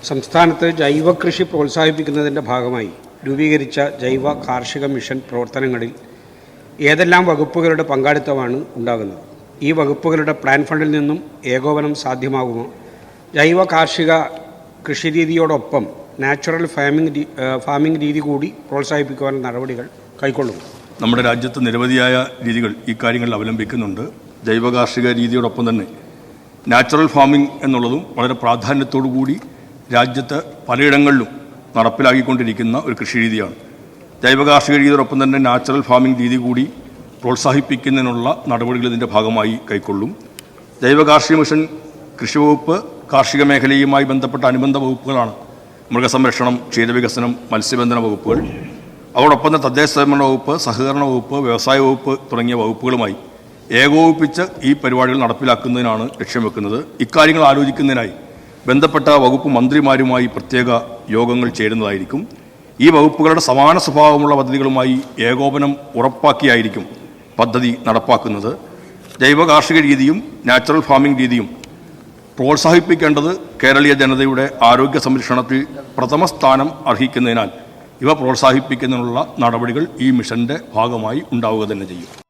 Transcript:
സംസ്ഥാനത്ത് ജൈവ കൃഷി പ്രോത്സാഹിപ്പിക്കുന്നതിൻ്റെ ഭാഗമായി രൂപീകരിച്ച ജൈവ കാർഷിക മിഷൻ പ്രവർത്തനങ്ങളിൽ ഏതെല്ലാം വകുപ്പുകളുടെ പങ്കാളിത്തമാണ് ഉണ്ടാകുന്നത്? ഈ വകുപ്പുകളുടെ പ്ലാൻ ഫണ്ടിൽ നിന്നും ഏകോപനം സാധ്യമാകുമോ? ജൈവ കാർഷിക കൃഷിരീതിയോടൊപ്പം നാച്ചുറൽ ഫാമിംഗ് രീതി കൂടി പ്രോത്സാഹിപ്പിക്കുവാൻ നടപടികൾ കൈക്കൊള്ളും. നമ്മുടെ രാജ്യത്ത് നിരവധിയായ രീതികൾ ഈ കാര്യങ്ങളിൽ അവലംബിക്കുന്നുണ്ട്. ജൈവ കാർഷിക രീതിയോടൊപ്പം തന്നെ നാച്ചുറൽ ഫാമിംഗ് എന്നുള്ളതും വളരെ പ്രാധാന്യത്തോടു കൂടി രാജ്യത്ത് പലയിടങ്ങളിലും നടപ്പിലാക്കിക്കൊണ്ടിരിക്കുന്ന ഒരു കൃഷി രീതിയാണ്. ജൈവ കാർഷിക രീതിയോടൊപ്പം തന്നെ നാച്ചുറൽ ഫാമിംഗ് രീതി കൂടി പ്രോത്സാഹിപ്പിക്കുന്നതിനുള്ള നടപടികൾ ഇതിൻ്റെ ഭാഗമായി കൈക്കൊള്ളും. ജൈവ കാർഷിക മിഷൻ കൃഷി വകുപ്പ് കാർഷിക മേഖലയുമായി ബന്ധപ്പെട്ട അനുബന്ധ വകുപ്പുകളാണ് മൃഗസംരക്ഷണം, ക്ഷീരവികസനം, മത്സ്യബന്ധന വകുപ്പുകൾ. അതോടൊപ്പം തന്നെ തദ്ദേശ സ്വയംഭരണ വകുപ്പ്, സഹകരണ വകുപ്പ്, വ്യവസായ വകുപ്പ് തുടങ്ങിയ വകുപ്പുകളുമായി ഏകോപിപ്പിച്ച് ഈ പരിപാടികൾ നടപ്പിലാക്കുന്നതിനാണ് ലക്ഷ്യം വെക്കുന്നത്. ഇക്കാര്യങ്ങൾ ആലോചിക്കുന്നതിനായി ബന്ധപ്പെട്ട വകുപ്പ് മന്ത്രിമാരുമായി പ്രത്യേക യോഗങ്ങൾ ചേരുന്നതായിരിക്കും. ഈ വകുപ്പുകളുടെ സമാന സ്വഭാവമുള്ള പദ്ധതികളുമായി ഏകോപനം ഉറപ്പാക്കിയായിരിക്കും പദ്ധതി നടപ്പാക്കുന്നത്. ജൈവ കാർഷിക രീതിയും നാച്ചുറൽ ഫാമിംഗ് രീതിയും പ്രോത്സാഹിപ്പിക്കേണ്ടത് കേരളീയ ജനതയുടെ ആരോഗ്യ സംരക്ഷണത്തിൽ പ്രഥമ സ്ഥാനം അർഹിക്കുന്നതിനാൽ ഇവ പ്രോത്സാഹിപ്പിക്കുന്നതിനുള്ള നടപടികൾ ഈ മിഷന്റെ ഭാഗമായി ഉണ്ടാവുക തന്നെ ചെയ്യും.